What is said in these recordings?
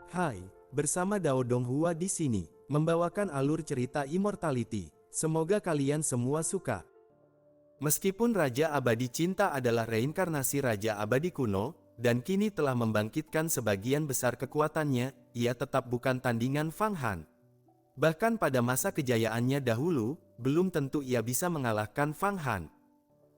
Hai, bersama Dao Donghua di sini, membawakan alur cerita Immortality. Semoga kalian semua suka. Meskipun Raja Abadi Cinta adalah reinkarnasi Raja Abadi kuno, dan kini telah membangkitkan sebagian besar kekuatannya, ia tetap bukan tandingan Fang Han. Bahkan pada masa kejayaannya dahulu, belum tentu ia bisa mengalahkan Fang Han.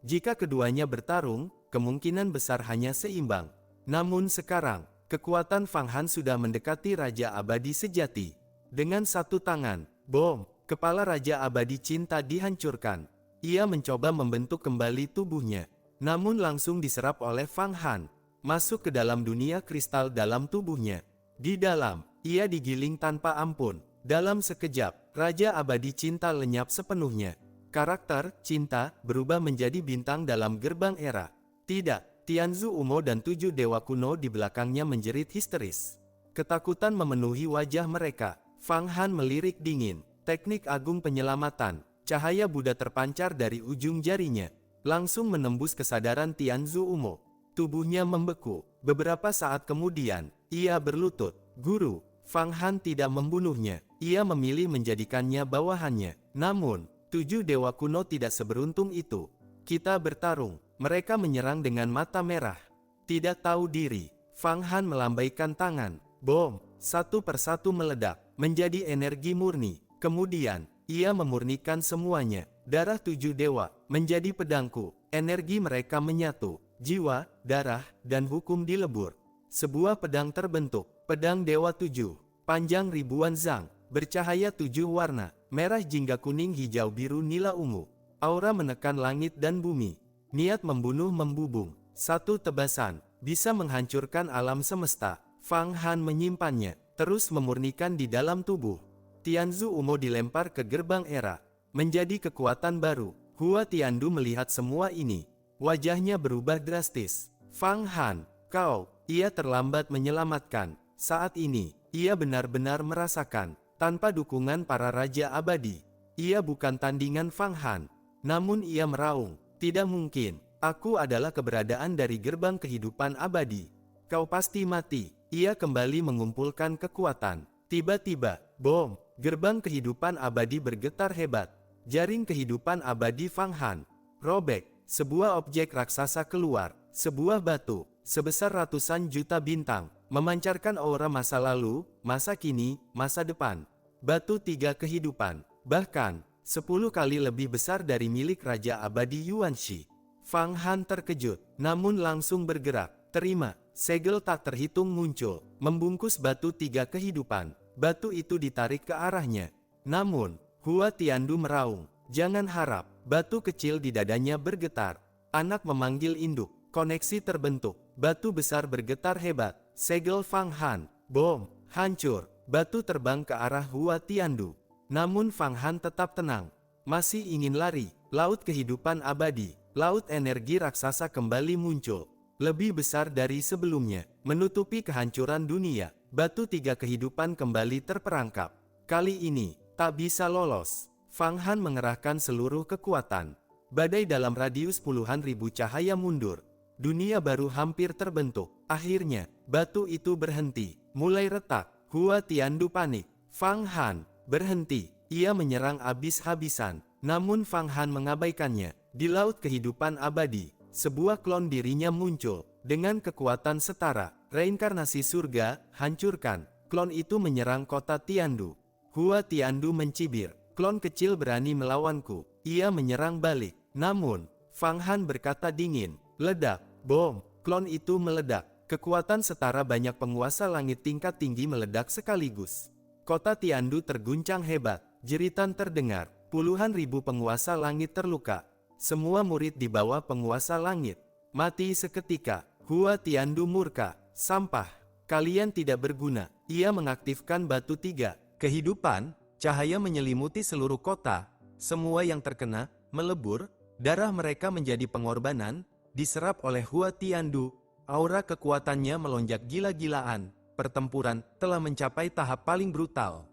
Jika keduanya bertarung, kemungkinan besar hanya seimbang. Namun sekarang, kekuatan Fang Han sudah mendekati Raja Abadi sejati. Dengan satu tangan, bom, kepala Raja Abadi Cinta dihancurkan. Ia mencoba membentuk kembali tubuhnya, namun langsung diserap oleh Fang Han, masuk ke dalam dunia kristal dalam tubuhnya. Di dalam, ia digiling tanpa ampun. Dalam sekejap, Raja Abadi Cinta lenyap sepenuhnya. Karakter, Cinta, berubah menjadi bintang dalam gerbang era. Tidak. Tianzu Umo dan 7 dewa kuno di belakangnya menjerit histeris. Ketakutan memenuhi wajah mereka. Fang Han melirik dingin. Teknik agung penyelamatan. Cahaya Buddha terpancar dari ujung jarinya, langsung menembus kesadaran Tianzu Umo. Tubuhnya membeku. Beberapa saat kemudian, ia berlutut. Guru, Fang Han tidak membunuhnya. Ia memilih menjadikannya bawahannya. Namun, 7 dewa kuno tidak seberuntung itu. Kita bertarung. Mereka menyerang dengan mata merah. Tidak tahu diri, Fang Han melambaikan tangan. Bom, satu persatu meledak, menjadi energi murni. Kemudian, ia memurnikan semuanya. Darah 7 dewa, menjadi pedangku. Energi mereka menyatu. Jiwa, darah, dan hukum dilebur. Sebuah pedang terbentuk. Pedang Dewa 7. Panjang ribuan zang. Bercahaya 7 warna. Merah, jingga, kuning, hijau, biru, nila, ungu. Aura menekan langit dan bumi. Niat membunuh membubung. Satu tebasan, bisa menghancurkan alam semesta. Fang Han menyimpannya, terus memurnikan di dalam tubuh. Tianzu Umo dilempar ke gerbang era. Menjadi kekuatan baru. Hua Tiandu melihat semua ini. Wajahnya berubah drastis. Fang Han, kau, ia terlambat menyelamatkan. Saat ini, ia benar-benar merasakan, tanpa dukungan para Raja Abadi, ia bukan tandingan Fang Han. Namun ia meraung. Tidak mungkin, aku adalah keberadaan dari gerbang kehidupan abadi. Kau pasti mati. Ia kembali mengumpulkan kekuatan. Tiba-tiba, bom, gerbang kehidupan abadi bergetar hebat. Jaring kehidupan abadi Fang Han robek. Sebuah objek raksasa keluar. Sebuah batu, sebesar ratusan juta bintang, memancarkan aura masa lalu, masa kini, masa depan. Batu 3 kehidupan, bahkan 10 kali lebih besar dari milik Raja Abadi Yuanxi. Fang Han terkejut, namun langsung bergerak. Terima, segel tak terhitung muncul, membungkus batu 3 kehidupan. Batu itu ditarik ke arahnya. Namun, Hua Tiandu meraung, jangan harap. Batu kecil di dadanya bergetar. Anak memanggil induk, koneksi terbentuk. Batu besar bergetar hebat. Segel Fang Han, bom, hancur. Batu terbang ke arah Hua Tiandu. Namun Fang Han tetap tenang. Masih ingin lari. Laut kehidupan abadi. Laut energi raksasa kembali muncul. Lebih besar dari sebelumnya. Menutupi kehancuran dunia. Batu 3 kehidupan kembali terperangkap. Kali ini, tak bisa lolos. Fang Han mengerahkan seluruh kekuatan. Badai dalam radius puluhan ribu cahaya mundur. Dunia baru hampir terbentuk. Akhirnya, batu itu berhenti. Mulai retak. Hua Tiandu panik. Fang Han berhenti. Ia menyerang habis-habisan. Namun Fang Han mengabaikannya. Di laut kehidupan abadi, sebuah klon dirinya muncul. Dengan kekuatan setara, reinkarnasi surga, hancurkan. Klon itu menyerang kota Tiandu. Hua Tiandu mencibir. Klon kecil berani melawanku. Ia menyerang balik. Namun, Fang Han berkata dingin. Ledak. Bom. Klon itu meledak. Kekuatan setara banyak penguasa langit tingkat tinggi meledak sekaligus. Kota Tiandu terguncang hebat. Jeritan terdengar. Puluhan ribu penguasa langit terluka. Semua murid di bawah penguasa langit mati seketika. Hua Tiandu murka. Sampah. Kalian tidak berguna. Ia mengaktifkan batu 3 kehidupan. Cahaya menyelimuti seluruh kota. Semua yang terkena melebur. Darah mereka menjadi pengorbanan. Diserap oleh Hua Tiandu. Aura kekuatannya melonjak gila-gilaan. Pertempuran telah mencapai tahap paling brutal.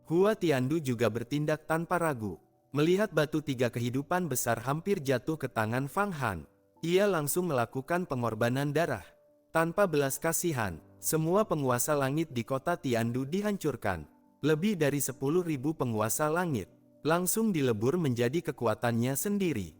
Hua Tiandu juga bertindak tanpa ragu. Melihat batu 3 kehidupan besar hampir jatuh ke tangan Fang Han, ia langsung melakukan pengorbanan darah. Tanpa belas kasihan, semua penguasa langit di kota Tiandu dihancurkan. Lebih dari 10.000 penguasa langit langsung dilebur menjadi kekuatannya sendiri.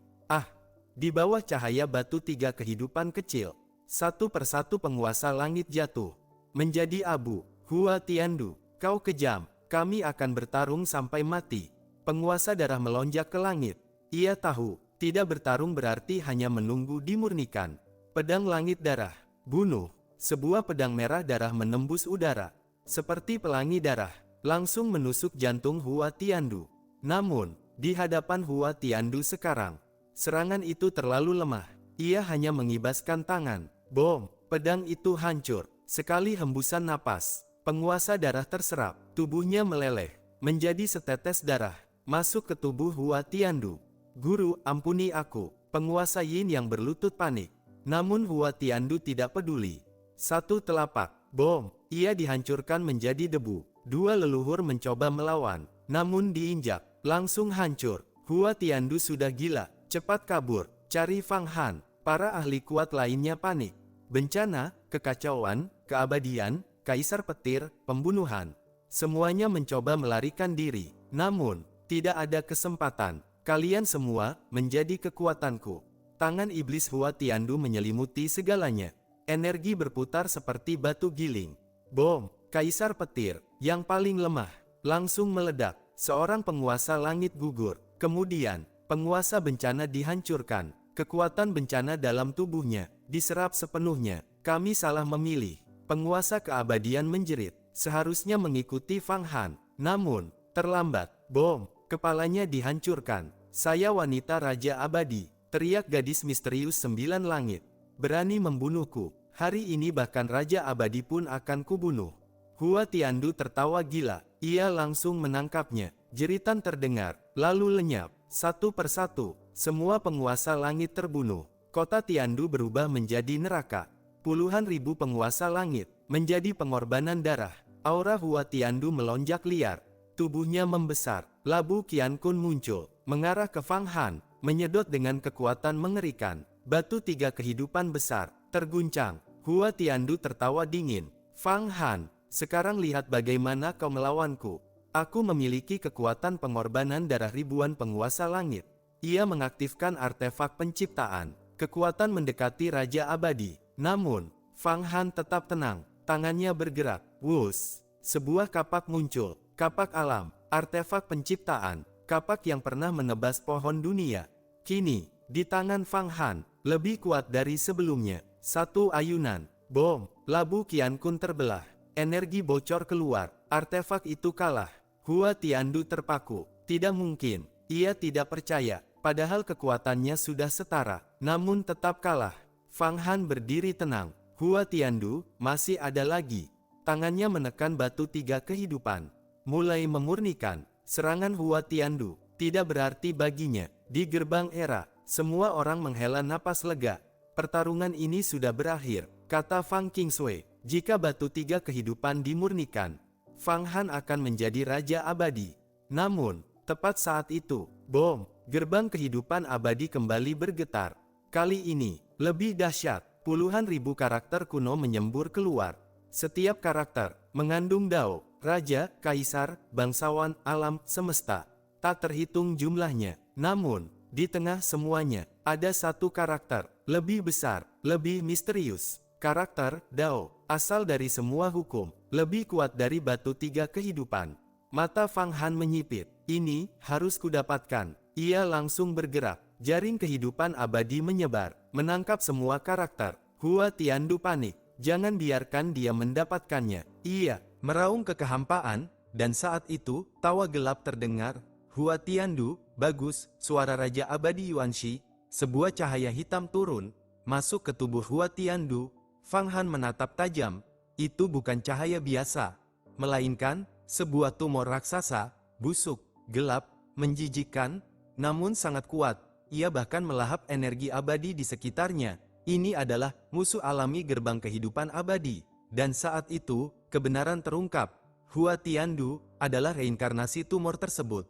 Di bawah cahaya batu tiga kehidupan kecil, satu persatu penguasa langit jatuh menjadi abu. Hua Tiandu, kau kejam, kami akan bertarung sampai mati. Penguasa darah melonjak ke langit. Ia tahu, tidak bertarung berarti hanya menunggu dimurnikan. Pedang langit darah, bunuh. Sebuah pedang merah darah menembus udara, seperti pelangi darah, langsung menusuk jantung Hua Tiandu. Namun, di hadapan Hua Tiandu sekarang, serangan itu terlalu lemah. Ia hanya mengibaskan tangan. Bom! Pedang itu hancur. Sekali hembusan napas, penguasa darah terserap. Tubuhnya meleleh, menjadi setetes darah, masuk ke tubuh Hua Tiandu. Guru, ampuni aku. Penguasa Yin yang berlutut panik. Namun Hua Tiandu tidak peduli. Satu telapak, bom! Ia dihancurkan menjadi debu. Dua leluhur mencoba melawan, namun diinjak, langsung hancur. Hua Tiandu sudah gila. Cepat kabur, cari Fang Han. Para ahli kuat lainnya panik. Bencana, kekacauan, keabadian, kaisar petir, pembunuhan. Semuanya mencoba melarikan diri. Namun, tidak ada kesempatan. Kalian semua menjadi kekuatanku. Tangan iblis Hua Tiandu menyelimuti segalanya. Energi berputar seperti batu giling. Bom! Kaisar petir, yang paling lemah, langsung meledak. Seorang penguasa langit gugur. Kemudian, penguasa bencana dihancurkan. Kekuatan bencana dalam tubuhnya diserap sepenuhnya. Kami salah memilih. Penguasa keabadian menjerit. Seharusnya mengikuti Fang Han. Namun, terlambat. Bom! Kepalanya dihancurkan. Saya wanita Raja Abadi, teriak gadis misterius 9 langit. Berani membunuhku. Hari ini bahkan Raja Abadi pun akan kubunuh. Hua Tiandu tertawa gila. Ia langsung menangkapnya. Jeritan terdengar, lalu lenyap. Satu persatu, semua penguasa langit terbunuh. Kota Tiandu berubah menjadi neraka. Puluhan ribu penguasa langit menjadi pengorbanan darah. Aura Hua Tiandu melonjak liar. Tubuhnya membesar. Labu Qian Kun muncul, mengarah ke Fang Han, menyedot dengan kekuatan mengerikan. Batu tiga kehidupan besar terguncang. Hua Tiandu tertawa dingin. Fang Han, sekarang lihat bagaimana kau melawanku. Aku memiliki kekuatan pengorbanan darah ribuan penguasa langit. Ia mengaktifkan artefak penciptaan. Kekuatan mendekati Raja Abadi. Namun, Fang Han tetap tenang. Tangannya bergerak. Wush! Sebuah kapak muncul. Kapak alam, artefak penciptaan. Kapak yang pernah menebas pohon dunia. Kini, di tangan Fang Han, lebih kuat dari sebelumnya. Satu ayunan. Bom! Labu Qian Kun terbelah. Energi bocor keluar. Artefak itu kalah. Hua Tiandu terpaku. Tidak mungkin. Ia tidak percaya. Padahal kekuatannya sudah setara. Namun tetap kalah. Fang Han berdiri tenang. Hua Tiandu, masih ada lagi. Tangannya menekan batu tiga kehidupan. Mulai memurnikan. Serangan Hua Tiandu tidak berarti baginya. Di gerbang era, semua orang menghela napas lega. Pertarungan ini sudah berakhir, kata Fang Qingshui. Jika batu tiga kehidupan dimurnikan, Fang Han akan menjadi Raja Abadi. Namun, tepat saat itu, bom! Gerbang kehidupan abadi kembali bergetar. Kali ini, lebih dahsyat. Puluhan ribu karakter kuno menyembur keluar. Setiap karakter mengandung dao, raja, kaisar, bangsawan, alam, semesta. Tak terhitung jumlahnya. Namun, di tengah semuanya, ada satu karakter, lebih besar, lebih misterius. Karakter, Dao, asal dari semua hukum, lebih kuat dari batu tiga kehidupan. Mata Fang Han menyipit. Ini, harus kudapatkan. Ia langsung bergerak. Jaring kehidupan abadi menyebar, menangkap semua karakter. Hua Tiandu panik. Jangan biarkan dia mendapatkannya. Ia meraung ke kehampaan, dan saat itu, tawa gelap terdengar. Hua Tiandu, bagus, suara Raja Abadi Yuanshi. Sebuah cahaya hitam turun, masuk ke tubuh Hua Tiandu. Fang Han menatap tajam. Itu bukan cahaya biasa, melainkan sebuah tumor raksasa, busuk, gelap, menjijikkan, namun sangat kuat. Ia bahkan melahap energi abadi di sekitarnya. Ini adalah musuh alami gerbang kehidupan abadi. Dan saat itu, kebenaran terungkap. Hua Tiandu adalah reinkarnasi tumor tersebut.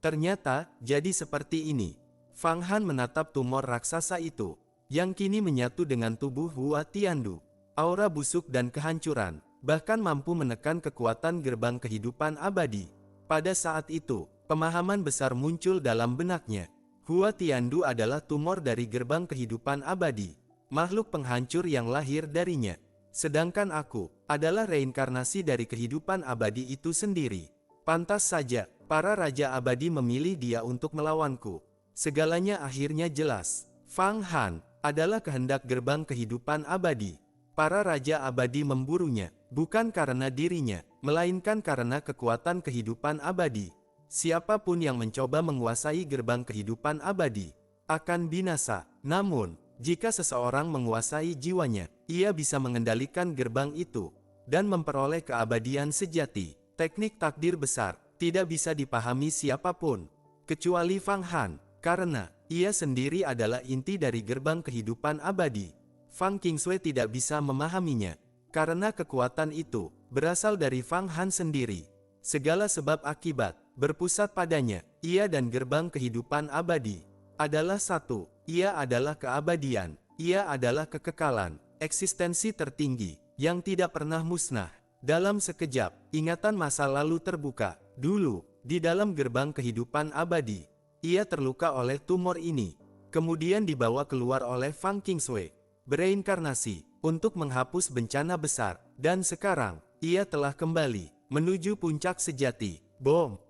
Ternyata, jadi seperti ini. Fang Han menatap tumor raksasa itu, yang kini menyatu dengan tubuh Hua Tiandu. aura busuk dan kehancuran, bahkan mampu menekan kekuatan gerbang kehidupan abadi. Pada saat itu, pemahaman besar muncul dalam benaknya. Hua Tiandu adalah tumor dari gerbang kehidupan abadi, makhluk penghancur yang lahir darinya. Sedangkan aku adalah reinkarnasi dari kehidupan abadi itu sendiri. Pantas saja, para raja abadi memilih dia untuk melawanku. Segalanya akhirnya jelas. Fang Han adalah kehendak gerbang kehidupan abadi. Para raja abadi memburunya, bukan karena dirinya, melainkan karena kekuatan kehidupan abadi. Siapapun yang mencoba menguasai gerbang kehidupan abadi akan binasa. Namun, jika seseorang menguasai jiwanya, ia bisa mengendalikan gerbang itu dan memperoleh keabadian sejati. Teknik takdir besar tidak bisa dipahami siapapun, kecuali Fang Han, karena ia sendiri adalah inti dari gerbang kehidupan abadi. Fang Qingshui tidak bisa memahaminya, karena kekuatan itu berasal dari Fang Han sendiri. Segala sebab akibat berpusat padanya. Ia dan gerbang kehidupan abadi adalah satu. Ia adalah keabadian, ia adalah kekekalan, eksistensi tertinggi, yang tidak pernah musnah. Dalam sekejap, ingatan masa lalu terbuka. Dulu, di dalam gerbang kehidupan abadi, ia terluka oleh tumor ini. Kemudian dibawa keluar oleh Fang Qingshui, bereinkarnasi, untuk menghapus bencana besar. Dan sekarang, ia telah kembali, menuju puncak sejati. Bom,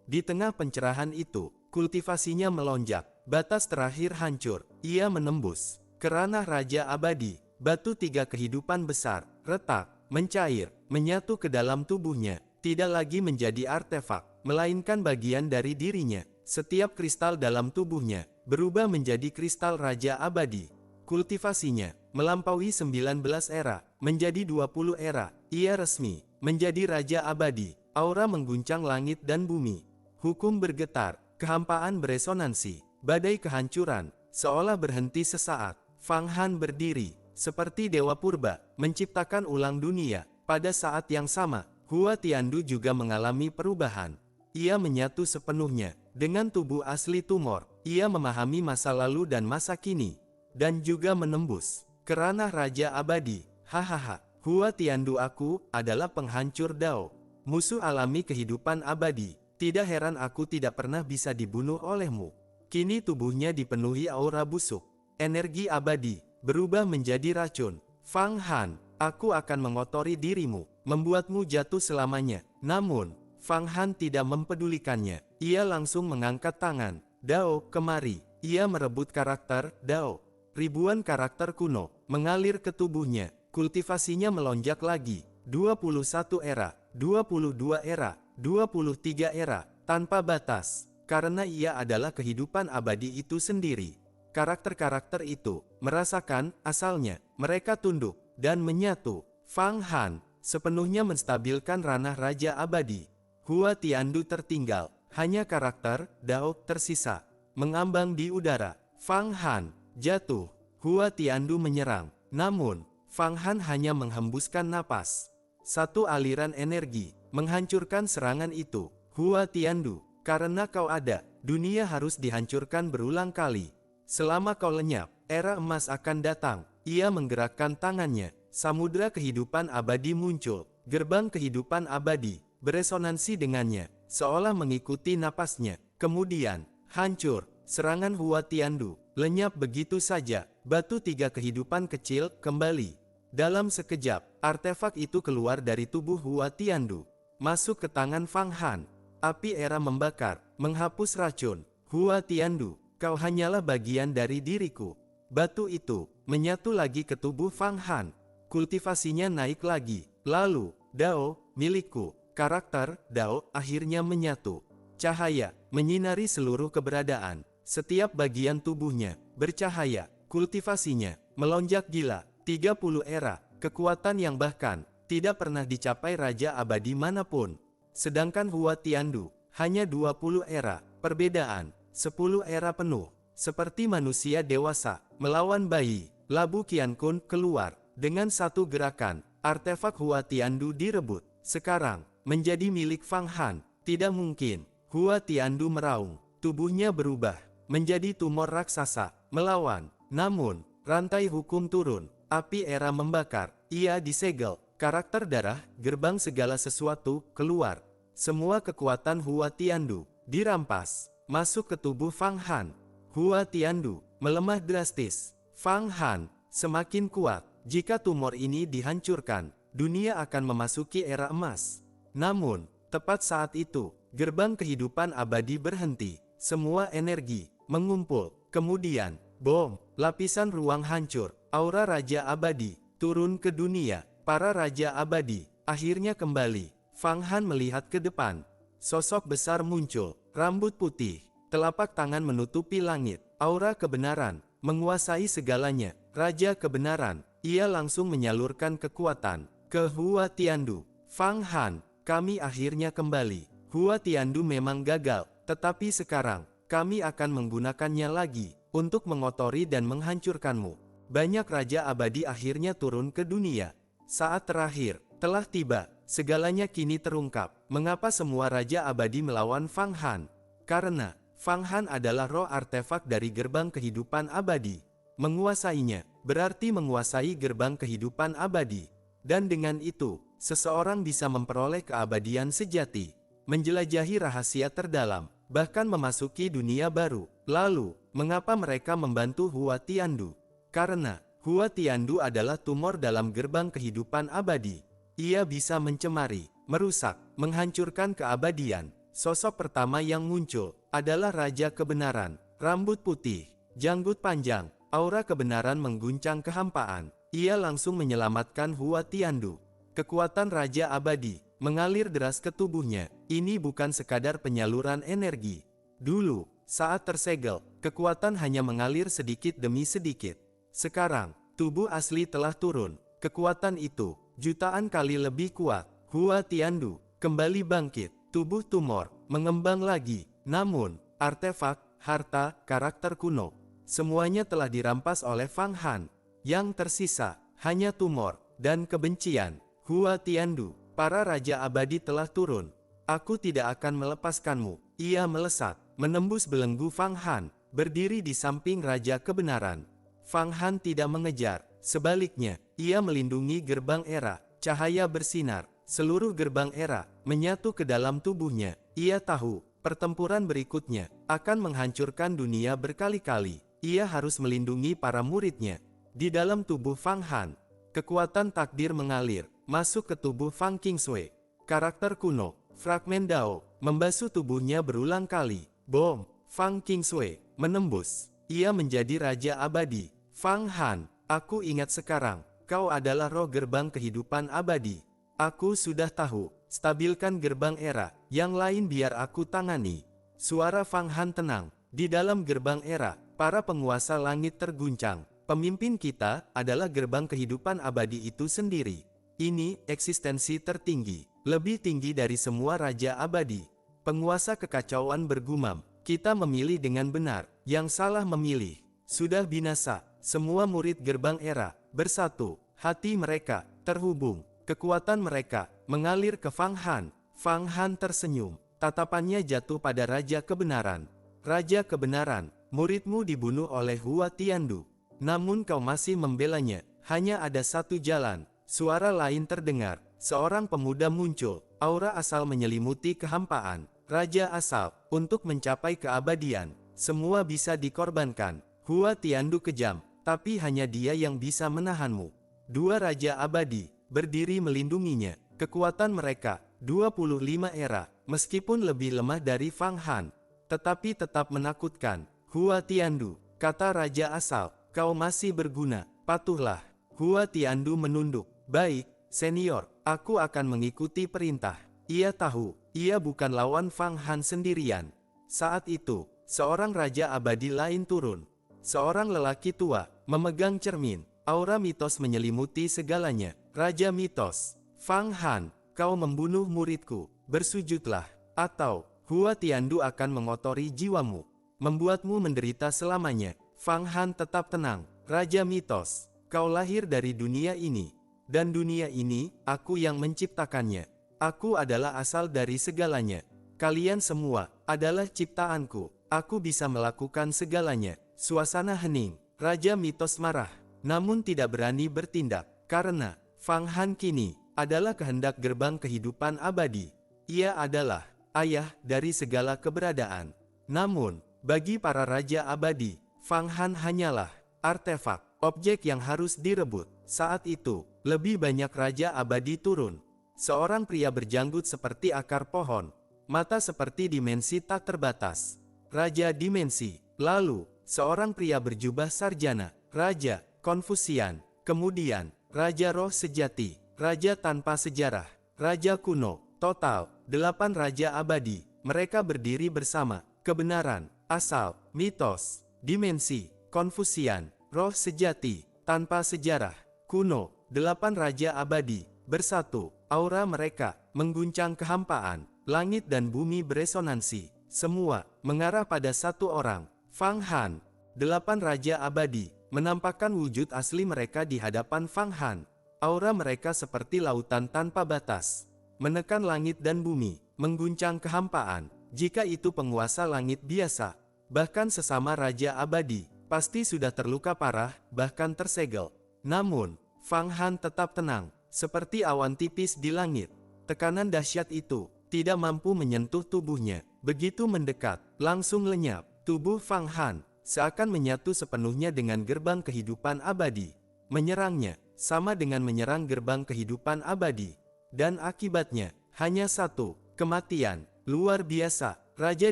di tengah pencerahan itu, kultivasinya melonjak. Batas terakhir hancur, ia menembus ke ranah Raja Abadi. Batu tiga kehidupan besar, retak, mencair, menyatu ke dalam tubuhnya. Tidak lagi menjadi artefak, melainkan bagian dari dirinya. Setiap kristal dalam tubuhnya berubah menjadi kristal Raja Abadi. Kultivasinya melampaui 19 era, menjadi 20 era. Ia resmi menjadi Raja Abadi. Aura mengguncang langit dan bumi. Hukum bergetar, kehampaan beresonansi. Badai kehancuran, seolah berhenti sesaat. Fang Han berdiri, seperti dewa purba, menciptakan ulang dunia. Pada saat yang sama, Hua Tiandu juga mengalami perubahan. Ia menyatu sepenuhnya dengan tubuh asli tumor. Ia memahami masa lalu dan masa kini, dan juga menembus ke ranah Raja Abadi. Hahaha, Hua Tiandu, aku adalah penghancur Dao, musuh alami kehidupan abadi. Tidak heran aku tidak pernah bisa dibunuh olehmu. Kini tubuhnya dipenuhi aura busuk. Energi abadi berubah menjadi racun. Fang Han, aku akan mengotori dirimu, membuatmu jatuh selamanya. Namun, Fang Han tidak mempedulikannya. Ia langsung mengangkat tangan. Dao, kemari. Ia merebut karakter Dao. Ribuan karakter kuno mengalir ke tubuhnya. Kultivasinya melonjak lagi. 21 era, 22 era, 23 era, tanpa batas. Karena ia adalah kehidupan abadi itu sendiri. Karakter-karakter itu merasakan asalnya. Mereka tunduk dan menyatu. Fang Han sepenuhnya menstabilkan ranah Raja Abadi. Hua Tiandu tertinggal. Hanya karakter Dao tersisa, mengambang di udara. Fang Han jatuh. Hua Tiandu menyerang. Namun, Fang Han hanya menghembuskan napas. Satu aliran energi menghancurkan serangan itu. Hua Tiandu, karena kau ada, dunia harus dihancurkan berulang kali. Selama kau lenyap, era emas akan datang. Ia menggerakkan tangannya. Samudra kehidupan abadi muncul. Gerbang kehidupan abadi beresonansi dengannya, seolah mengikuti napasnya. Kemudian, hancur. Serangan Hua Tiandu lenyap begitu saja. Batu tiga kehidupan kecil kembali. Dalam sekejap, artefak itu keluar dari tubuh Hua Tiandu, masuk ke tangan Fang Han. Api era membakar, menghapus racun. Hua Tiandu, kau hanyalah bagian dari diriku. Batu itu menyatu lagi ke tubuh Fang Han. Kultivasinya naik lagi. Lalu, Dao, milikku. Karakter Dao akhirnya menyatu. Cahaya menyinari seluruh keberadaan. Setiap bagian tubuhnya bercahaya. Kultivasinya melonjak gila. 30 era, kekuatan yang bahkan tidak pernah dicapai Raja Abadi manapun. Sedangkan Hua Tiandu hanya 20 era. Perbedaan 10 era penuh. Seperti manusia dewasa melawan bayi. Labu Qiankun keluar. Dengan satu gerakan, artefak Hua Tiandu direbut. Sekarang menjadi milik Fang Han. Tidak mungkin. Hua Tiandu meraung. Tubuhnya berubah menjadi tumor raksasa, melawan. Namun, rantai hukum turun. Api era membakar. ia disegel. Karakter darah, gerbang segala sesuatu, keluar. Semua kekuatan Hua Tiandu dirampas, masuk ke tubuh Fang Han. Hua Tiandu melemah drastis. Fang Han semakin kuat. Jika tumor ini dihancurkan, dunia akan memasuki era emas. Namun, tepat saat itu, gerbang kehidupan abadi berhenti. Semua energi mengumpul. Kemudian, bom, lapisan ruang hancur. Aura Raja Abadi turun ke dunia. Para Raja Abadi akhirnya kembali. Fang Han melihat ke depan. Sosok besar muncul. Rambut putih. Telapak tangan menutupi langit. Aura kebenaran menguasai segalanya. Raja kebenaran. Ia langsung menyalurkan kekuatan ke Hua Tiandu. Fang Han, kami akhirnya kembali. Hua Tiandu memang gagal, tetapi sekarang kami akan menggunakannya lagi untuk mengotori dan menghancurkanmu. Banyak Raja Abadi akhirnya turun ke dunia. Saat terakhir telah tiba. Segalanya kini terungkap. Mengapa semua Raja Abadi melawan Fang Han? Karena Fang Han adalah roh artefak dari gerbang kehidupan abadi. Menguasainya berarti menguasai gerbang kehidupan abadi. Dan dengan itu, seseorang bisa memperoleh keabadian sejati, menjelajahi rahasia terdalam, bahkan memasuki dunia baru. Lalu, mengapa mereka membantu Hua Tiandu? Karena Hua Tiandu adalah tumor dalam gerbang kehidupan abadi. Ia bisa mencemari, merusak, menghancurkan keabadian. Sosok pertama yang muncul adalah Raja Kebenaran. Rambut putih, janggut panjang, aura kebenaran mengguncang kehampaan. Ia langsung menyelamatkan Hua Tiandu. Kekuatan Raja Abadi mengalir deras ke tubuhnya. Ini bukan sekadar penyaluran energi. Dulu, saat tersegel, kekuatan hanya mengalir sedikit demi sedikit. Sekarang, tubuh asli telah turun. Kekuatan itu jutaan kali lebih kuat. Hua Tiandu kembali bangkit. Tubuh tumor mengembang lagi. Namun, artefak, harta, karakter kuno, semuanya telah dirampas oleh Fang Han. Yang tersisa hanya tumor dan kebencian. Hua Tiandu, para Raja Abadi telah turun. Aku tidak akan melepaskanmu. Ia melesat, menembus belenggu Fang Han, berdiri di samping Raja Kebenaran. Fang Han tidak mengejar. Sebaliknya, ia melindungi gerbang era. Cahaya bersinar. Seluruh gerbang era menyatu ke dalam tubuhnya. Ia tahu, pertempuran berikutnya akan menghancurkan dunia berkali-kali. Ia harus melindungi para muridnya. Di dalam tubuh Fang Han, kekuatan takdir mengalir, masuk ke tubuh Fang Qingsui. Karakter kuno, fragmen Dao, membasuh tubuhnya berulang kali. Bom, Fang Qingsui menembus. Ia menjadi Raja Abadi. Fang Han, aku ingat sekarang, kau adalah roh gerbang kehidupan abadi. Aku sudah tahu, stabilkan gerbang era, yang lain biar aku tangani. Suara Fang Han tenang. Di dalam gerbang era, para penguasa langit terguncang. Pemimpin kita adalah gerbang kehidupan abadi itu sendiri. Ini eksistensi tertinggi, lebih tinggi dari semua raja abadi. Penguasa kekacauan bergumam, kita memilih dengan benar, yang salah memilih sudah binasa. Semua murid gerbang era bersatu, hati mereka terhubung, kekuatan mereka mengalir ke Fang Han. Fang Han tersenyum, tatapannya jatuh pada Raja Kebenaran. Raja Kebenaran, muridmu dibunuh oleh Hua Tiandu. Namun kau masih membelanya. Hanya ada satu jalan. Suara lain terdengar. Seorang pemuda muncul. Aura asal menyelimuti kehampaan. Raja asal, untuk mencapai keabadian, semua bisa dikorbankan. Hua Tiandu kejam, tapi hanya dia yang bisa menahanmu. Dua Raja Abadi berdiri melindunginya. Kekuatan mereka 25 era, meskipun lebih lemah dari Fang Han, tetapi tetap menakutkan. Hua Tiandu, kata Raja asal, kau masih berguna, patuhlah. Hua Tiandu menunduk. Baik, senior, aku akan mengikuti perintah. Ia tahu, ia bukan lawan Fang Han sendirian. Saat itu, seorang Raja Abadi lain turun. Seorang lelaki tua, memegang cermin. Aura mitos menyelimuti segalanya. Raja mitos. Fang Han, kau membunuh muridku. Bersujudlah, atau Hua Tiandu akan mengotori jiwamu, membuatmu menderita selamanya. Fang Han tetap tenang. Raja mitos, kau lahir dari dunia ini. Dan dunia ini, aku yang menciptakannya. Aku adalah asal dari segalanya. Kalian semua adalah ciptaanku. Aku bisa melakukan segalanya. Suasana hening. Raja mitos marah, namun tidak berani bertindak. Karena Fang Han kini adalah kehendak gerbang kehidupan abadi. Ia adalah ayah dari segala keberadaan. Namun, bagi para raja abadi, Fang Han hanyalah artefak, objek yang harus direbut. Saat itu, lebih banyak raja abadi turun. Seorang pria berjanggut seperti akar pohon, mata seperti dimensi tak terbatas. Raja dimensi. Lalu, seorang pria berjubah sarjana, Raja Konfusian. Kemudian, Raja Roh Sejati, Raja Tanpa Sejarah, Raja Kuno. Total, 8 raja abadi. Mereka berdiri bersama. Kebenaran, asal, mitos, dimensi, Konfusian, roh sejati, tanpa sejarah, kuno. 8 raja abadi, bersatu. Aura mereka mengguncang kehampaan. Langit dan bumi beresonansi. Semua mengarah pada satu orang, Fang Han. 8 raja abadi menampakkan wujud asli mereka di hadapan Fang Han. Aura mereka seperti lautan tanpa batas, menekan langit dan bumi, mengguncang kehampaan. Jika itu penguasa langit biasa, bahkan sesama raja abadi, pasti sudah terluka parah, bahkan tersegel. Namun, Fang Han tetap tenang, seperti awan tipis di langit. Tekanan dahsyat itu tidak mampu menyentuh tubuhnya. Begitu mendekat, langsung lenyap. Tubuh Fang Han seakan menyatu sepenuhnya dengan gerbang kehidupan abadi. Menyerangnya sama dengan menyerang gerbang kehidupan abadi. Dan akibatnya, hanya satu, kematian. Luar biasa, Raja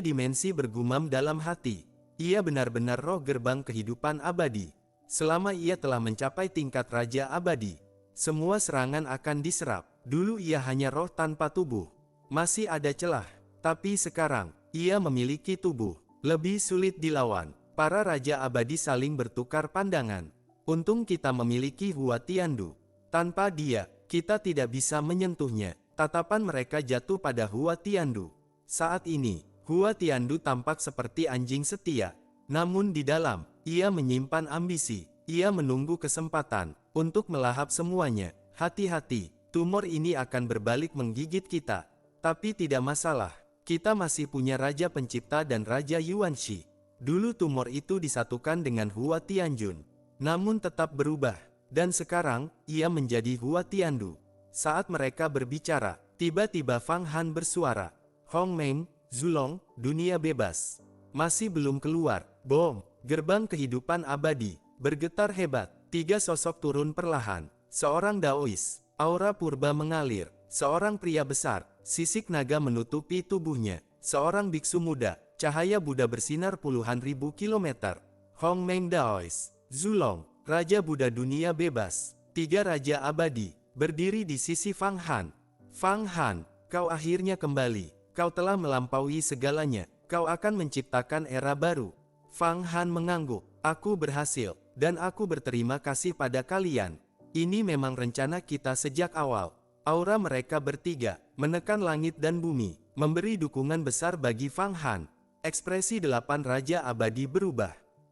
Dimensi bergumam dalam hati. Ia benar-benar roh gerbang kehidupan abadi. Selama ia telah mencapai tingkat Raja Abadi, semua serangan akan diserap. Dulu ia hanya roh tanpa tubuh. Masih ada celah. Tapi sekarang, ia memiliki tubuh. Lebih sulit dilawan. Para Raja Abadi saling bertukar pandangan. Untung kita memiliki Hua Tiandu. Tanpa dia, kita tidak bisa menyentuhnya. Tatapan mereka jatuh pada Hua Tiandu. Saat ini, Hua Tiandu tampak seperti anjing setia. Namun di dalam, ia menyimpan ambisi. Ia menunggu kesempatan untuk melahap semuanya. Hati-hati, tumor ini akan berbalik menggigit kita. Tapi tidak masalah, kita masih punya Raja Pencipta dan Raja Yuanshi. Dulu tumor itu disatukan dengan Hua Tianjun, namun tetap berubah. Dan sekarang, ia menjadi Hua Tiandu. Saat mereka berbicara, tiba-tiba Fang Han bersuara. Hongmeng, Zulong, dunia bebas. Masih belum keluar. Bom, gerbang kehidupan abadi. Bergetar hebat. 3 sosok turun perlahan. Seorang Daois, aura purba mengalir. Seorang pria besar, sisik naga menutupi tubuhnya. Seorang biksu muda, cahaya Buddha bersinar puluhan ribu kilometer. Hongmeng Daois, Zulong, Raja Buddha dunia bebas. 3 raja abadi, berdiri di sisi Fang Han. Fang Han, kau akhirnya kembali. Kau telah melampaui segalanya. Kau akan menciptakan era baru. Fang Han mengangguk. Aku berhasil, dan aku berterima kasih pada kalian. Ini memang rencana kita sejak awal. Aura mereka bertiga menekan langit dan bumi, memberi dukungan besar bagi Fang Han. Ekspresi 8 raja abadi berubah.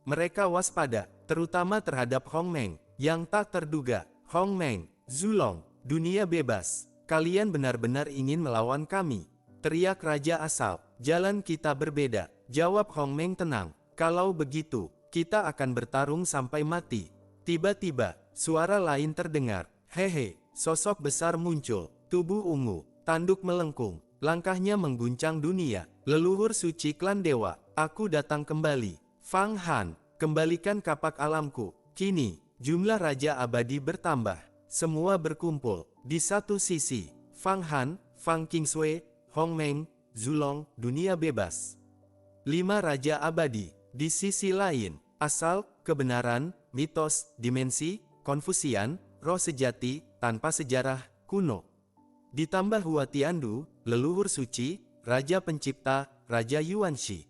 Mereka waspada, terutama terhadap Hongmeng, yang tak terduga. Hongmeng, Zulong, dunia bebas. Kalian benar-benar ingin melawan kami. Teriak raja asal. Jalan kita berbeda. Jawab Hongmeng tenang. Kalau begitu, kita akan bertarung sampai mati. Tiba-tiba, suara lain terdengar. Hehe, sosok besar muncul. Tubuh ungu, tanduk melengkung. Langkahnya mengguncang dunia. Leluhur suci klan dewa, aku datang kembali. Fang Han, kembalikan kapak alamku. Kini, jumlah raja abadi bertambah. Semua berkumpul. Di satu sisi, Fang Han, Fang Qingshui, Hongmeng, Zulong, dunia bebas. 5 raja abadi. Di sisi lain, asal, kebenaran, mitos, dimensi, Konfusian, roh sejati, tanpa sejarah, kuno. Ditambah Hua Tiandu, leluhur suci, Raja Pencipta, Raja Yuanshi.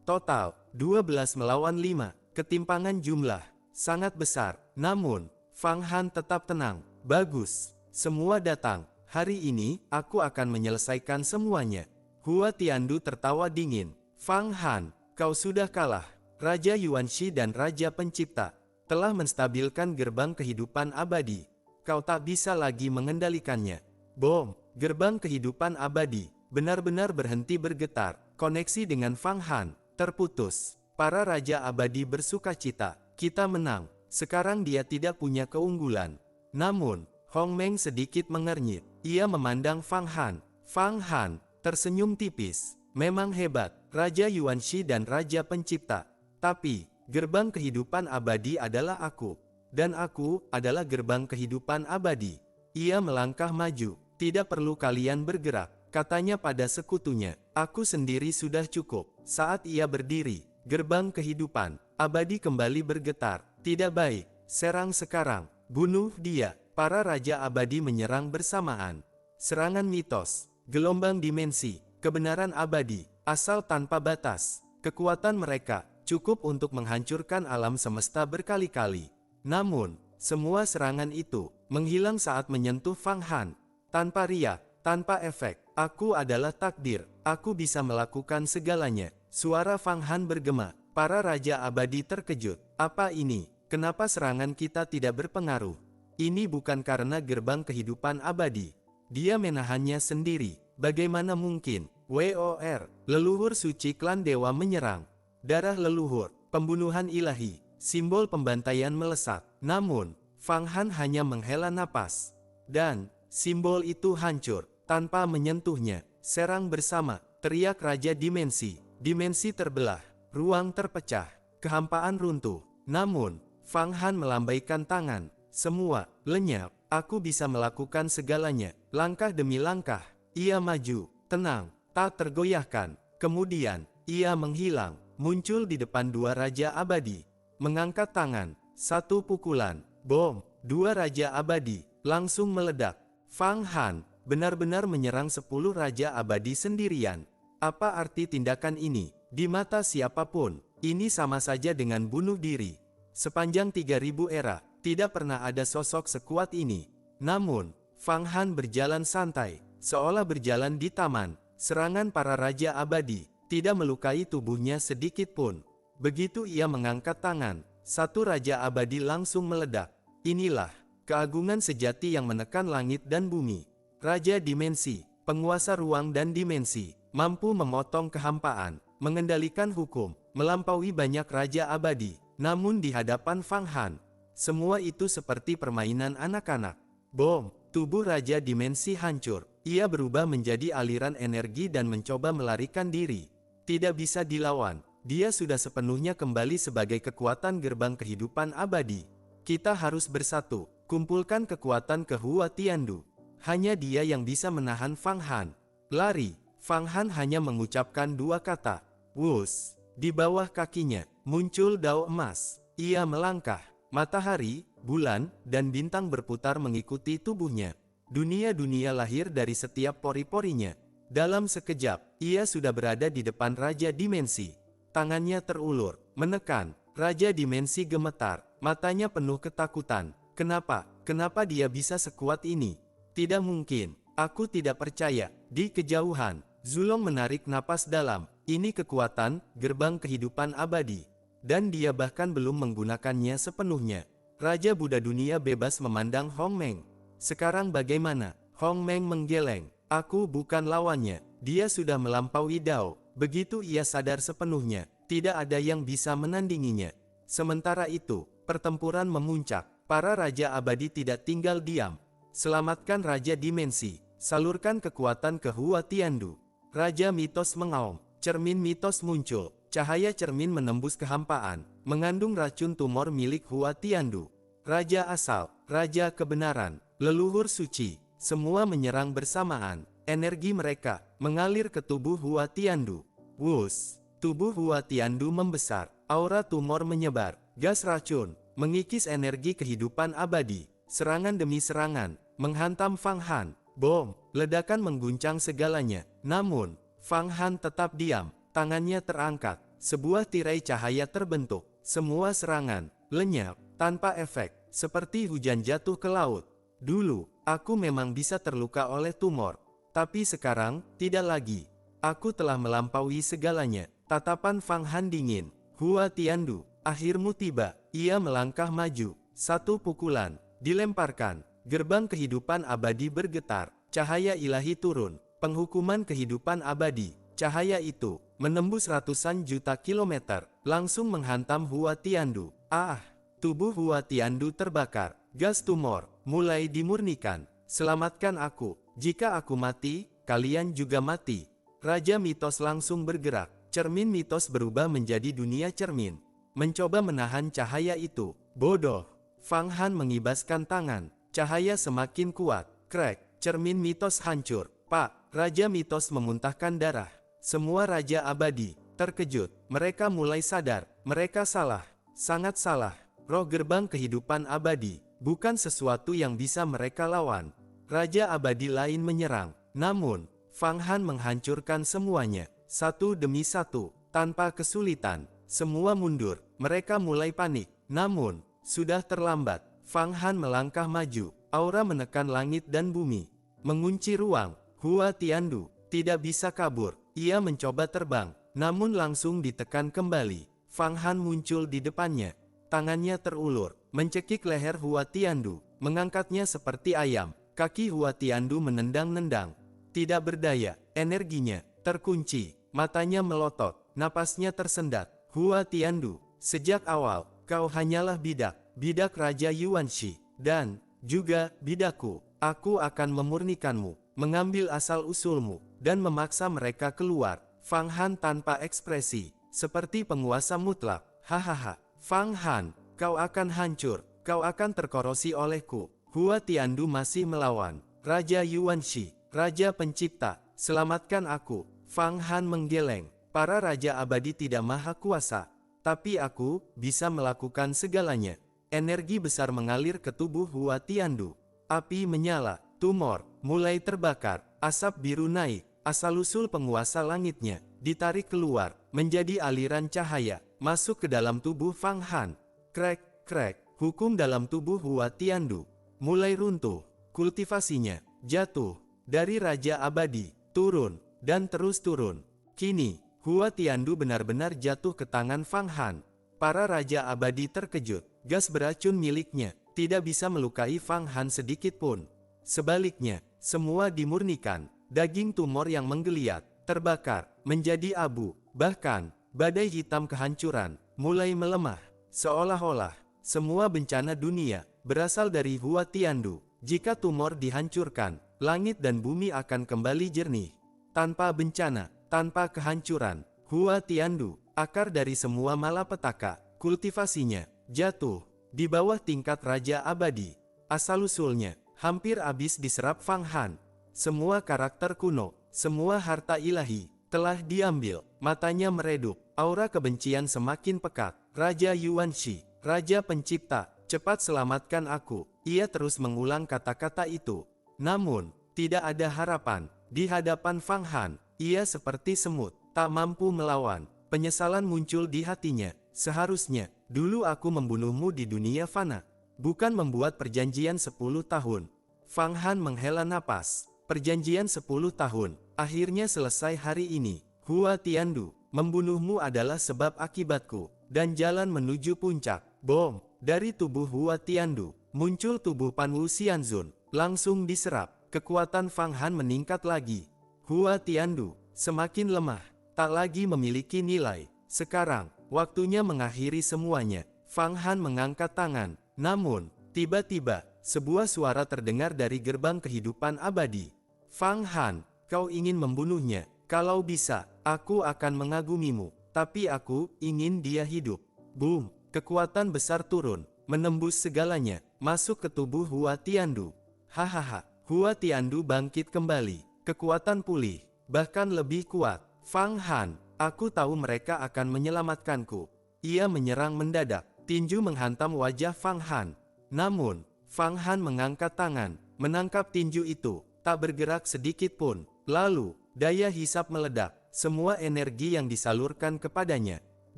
Total, 12 melawan 5. Ketimpangan jumlah sangat besar. Namun, Fang Han tetap tenang. Bagus, semua datang. Hari ini, aku akan menyelesaikan semuanya. Hua Tiandu tertawa dingin. Fang Han, kau sudah kalah. Raja Yuanshi dan Raja Pencipta telah menstabilkan gerbang kehidupan abadi. Kau tak bisa lagi mengendalikannya. Bom, gerbang kehidupan abadi benar-benar berhenti bergetar. Koneksi dengan Fang Han terputus. Para raja abadi bersukacita. Kita menang. Sekarang dia tidak punya keunggulan. Namun, Hong Meng sedikit mengernyit. Ia memandang Fang Han. Fang Han tersenyum tipis. Memang hebat, Raja Yuanxi dan Raja Pencipta. Tapi, gerbang kehidupan abadi adalah aku. Dan aku adalah gerbang kehidupan abadi. Ia melangkah maju. Tidak perlu kalian bergerak, katanya pada sekutunya. Aku sendiri sudah cukup. Saat ia berdiri, gerbang kehidupan abadi kembali bergetar. Tidak baik, serang sekarang. Bunuh dia. Para Raja Abadi menyerang bersamaan. Serangan mitos, gelombang dimensi, kebenaran abadi, asal tanpa batas. Kekuatan mereka cukup untuk menghancurkan alam semesta berkali-kali. Namun, semua serangan itu menghilang saat menyentuh Fang Han. Tanpa riak, tanpa efek, aku adalah takdir, aku bisa melakukan segalanya. Suara Fang Han bergema. Para Raja Abadi terkejut. Apa ini? Kenapa serangan kita tidak berpengaruh? Ini bukan karena gerbang kehidupan abadi. Dia menahannya sendiri. Bagaimana mungkin? WOR, leluhur suci klan dewa menyerang. Darah leluhur, pembunuhan ilahi, simbol pembantaian melesat. Namun, Fang Han hanya menghela napas. Dan, simbol itu hancur, tanpa menyentuhnya. Serang bersama, teriak Raja Dimensi. Dimensi terbelah, ruang terpecah, kehampaan runtuh. Namun, Fang Han melambaikan tangan. Semua lenyap. Aku bisa melakukan segalanya. Langkah demi langkah, ia maju, tenang, tak tergoyahkan. Kemudian, ia menghilang, muncul di depan dua Raja Abadi. Mengangkat tangan, satu pukulan, bom, dua Raja Abadi, langsung meledak. Fang Han benar-benar menyerang 10 Raja Abadi sendirian. Apa arti tindakan ini? Di mata siapapun, ini sama saja dengan bunuh diri. Sepanjang 3000 era, tidak pernah ada sosok sekuat ini. Namun, Fang Han berjalan santai, seolah berjalan di taman. Serangan para Raja Abadi tidak melukai tubuhnya sedikit pun. Begitu ia mengangkat tangan, satu Raja Abadi langsung meledak. Inilah keagungan sejati yang menekan langit dan bumi. Raja Dimensi, penguasa ruang dan dimensi, mampu memotong kehampaan, mengendalikan hukum, melampaui banyak Raja Abadi. Namun di hadapan Fang Han, semua itu seperti permainan anak-anak. Bom, tubuh Raja Dimensi hancur. Ia berubah menjadi aliran energi dan mencoba melarikan diri. Tidak bisa dilawan. Dia sudah sepenuhnya kembali sebagai kekuatan gerbang kehidupan abadi. Kita harus bersatu, kumpulkan kekuatan ke Hua Tiandu. Hanya dia yang bisa menahan Fang Han. Lari. Fang Han hanya mengucapkan dua kata. Wus. Di bawah kakinya, muncul dao emas. Ia melangkah. Matahari, bulan, dan bintang berputar mengikuti tubuhnya. Dunia-dunia lahir dari setiap pori-porinya. Dalam sekejap, ia sudah berada di depan Raja Dimensi. Tangannya terulur, menekan. Raja Dimensi gemetar, matanya penuh ketakutan. Kenapa? Kenapa dia bisa sekuat ini? Tidak mungkin, aku tidak percaya. Di kejauhan, Zulong menarik napas dalam. Ini kekuatan, gerbang kehidupan abadi. Dan dia bahkan belum menggunakannya sepenuhnya. Raja Buddha dunia bebas memandang Hong Meng. Sekarang bagaimana? Hong Meng menggeleng. Aku bukan lawannya. Dia sudah melampaui Dao. Begitu ia sadar sepenuhnya, tidak ada yang bisa menandinginya. Sementara itu, pertempuran memuncak. Para Raja Abadi tidak tinggal diam. Selamatkan Raja Dimensi. Salurkan kekuatan ke Hua Tiandu. Raja Mitos mengaum. Cermin mitos muncul. Cahaya cermin menembus kehampaan, mengandung racun tumor milik Hua Tiandu. Raja asal, Raja kebenaran, leluhur suci, semua menyerang bersamaan. Energi mereka mengalir ke tubuh Hua Tiandu. Wus, tubuh Hua Tiandu membesar, aura tumor menyebar, gas racun, mengikis energi kehidupan abadi. Serangan demi serangan, menghantam Fang Han. Bom, ledakan mengguncang segalanya. Namun, Fang Han tetap diam. Tangannya terangkat, sebuah tirai cahaya terbentuk. Semua serangan lenyap, tanpa efek, seperti hujan jatuh ke laut. Dulu, aku memang bisa terluka oleh tumor. Tapi sekarang, tidak lagi. Aku telah melampaui segalanya. Tatapan Fang Han dingin. Hua Tiandu, akhirmu tiba. Ia melangkah maju. Satu pukulan, dilemparkan. Gerbang kehidupan abadi bergetar. Cahaya ilahi turun. Penghukuman kehidupan abadi. Cahaya itu menembus ratusan juta kilometer, langsung menghantam Hua Tiandu. Ah! Tubuh Hua Tiandu terbakar, Gas tumor mulai dimurnikan. Selamatkan aku. Jika aku mati, kalian juga mati. Raja Mitos langsung bergerak. Cermin mitos berubah menjadi dunia cermin. Mencoba menahan cahaya itu. Bodoh. Fang Han mengibaskan tangan. Cahaya semakin kuat. Krek. Cermin mitos hancur. Pak, Raja Mitos memuntahkan darah. Semua Raja Abadi terkejut. Mereka mulai sadar. Mereka salah. Sangat salah. Roh gerbang kehidupan abadi bukan sesuatu yang bisa mereka lawan. Raja abadi lain menyerang. Namun, Fang Han menghancurkan semuanya. Satu demi satu. Tanpa kesulitan. Semua mundur. Mereka mulai panik. Namun, sudah terlambat. Fang Han melangkah maju. Aura menekan langit dan bumi. Mengunci ruang. Hua Tiandu tidak bisa kabur. Ia mencoba terbang. Namun langsung ditekan kembali. Fang Han muncul di depannya. Tangannya terulur, mencekik leher Hua Tiandu, mengangkatnya seperti ayam. Kaki Hua Tiandu menendang-nendang. Tidak berdaya, energinya terkunci, matanya melotot, napasnya tersendat. Hua Tiandu, sejak awal, kau hanyalah bidak Raja Yuanshi, dan juga bidakku. Aku akan memurnikanmu, mengambil asal-usulmu, dan memaksa mereka keluar. Fang Han tanpa ekspresi, seperti penguasa mutlak. Hahaha. Fang Han, kau akan hancur, kau akan terkorosi olehku. Hua Tiandu masih melawan. Raja Yuanshi, Raja Pencipta, selamatkan aku. Fang Han menggeleng. Para Raja Abadi tidak maha kuasa. Tapi aku bisa melakukan segalanya. Energi besar mengalir ke tubuh Hua Tiandu. Api menyala, tumor mulai terbakar, asap biru naik. Asal-usul penguasa langitnya ditarik keluar, menjadi aliran cahaya, masuk ke dalam tubuh Fang Han. Krek, krek, hukum dalam tubuh Hua Tiandu mulai runtuh. Kultivasinya jatuh dari Raja Abadi, turun, dan terus turun. Kini, Hua Tiandu benar-benar jatuh ke tangan Fang Han. Para Raja Abadi terkejut. Gas beracun miliknya tidak bisa melukai Fang Han sedikit pun. Sebaliknya, semua dimurnikan. Daging tumor yang menggeliat, terbakar, menjadi abu. Bahkan, badai hitam kehancuran mulai melemah. Seolah-olah, semua bencana dunia berasal dari Hua Tiandu. Jika tumor dihancurkan, langit dan bumi akan kembali jernih. Tanpa bencana, tanpa kehancuran, Hua Tiandu, akar dari semua malapetaka, kultivasinya jatuh di bawah tingkat Raja Abadi. Asal-usulnya hampir habis diserap Fang Han. Semua karakter kuno, semua harta ilahi, telah diambil. Matanya meredup, aura kebencian semakin pekat. Raja Yuanshi, Raja Pencipta, cepat selamatkan aku. Ia terus mengulang kata-kata itu. Namun, tidak ada harapan. Di hadapan Fang Han, ia seperti semut, tak mampu melawan. Penyesalan muncul di hatinya. Seharusnya, dulu aku membunuhmu di dunia fana. Bukan membuat perjanjian 10 tahun. Fang Han menghela napas. Perjanjian 10 tahun, akhirnya selesai hari ini. Hua Tiandu, membunuhmu adalah sebab akibatku, dan jalan menuju puncak. Bom, dari tubuh Hua Tiandu, muncul tubuh Pan Wu Xianzun, langsung diserap. Kekuatan Fang Han meningkat lagi. Hua Tiandu, semakin lemah, tak lagi memiliki nilai. Sekarang, waktunya mengakhiri semuanya. Fang Han mengangkat tangan, namun, tiba-tiba, sebuah suara terdengar dari gerbang kehidupan abadi. Fang Han, kau ingin membunuhnya. Kalau bisa, aku akan mengagumimu. Tapi aku ingin dia hidup. Boom, kekuatan besar turun, menembus segalanya, masuk ke tubuh Hua Tiandu. Hahaha, Hua Tiandu bangkit kembali. Kekuatan pulih, bahkan lebih kuat. Fang Han, aku tahu mereka akan menyelamatkanku. Ia menyerang mendadak. Tinju menghantam wajah Fang Han. Namun, Fang Han mengangkat tangan, menangkap tinju itu. Tak bergerak sedikit pun. Lalu, daya hisap meledak. Semua energi yang disalurkan kepadanya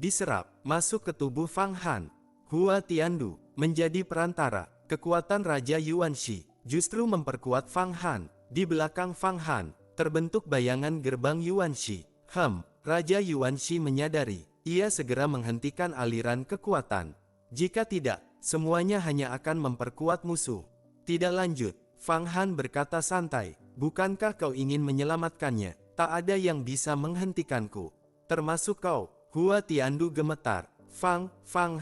diserap, masuk ke tubuh Fang Han. Hua Tiandu menjadi perantara. Kekuatan Raja Yuanshi justru memperkuat Fang Han. Di belakang Fang Han, terbentuk bayangan gerbang Yuanshi. Raja Yuanshi menyadari. Ia segera menghentikan aliran kekuatan. Jika tidak, semuanya hanya akan memperkuat musuh. Tidak lanjut. Fang Han berkata santai, bukankah kau ingin menyelamatkannya? Tak ada yang bisa menghentikanku. Termasuk kau. Hua Tiandu gemetar. Fang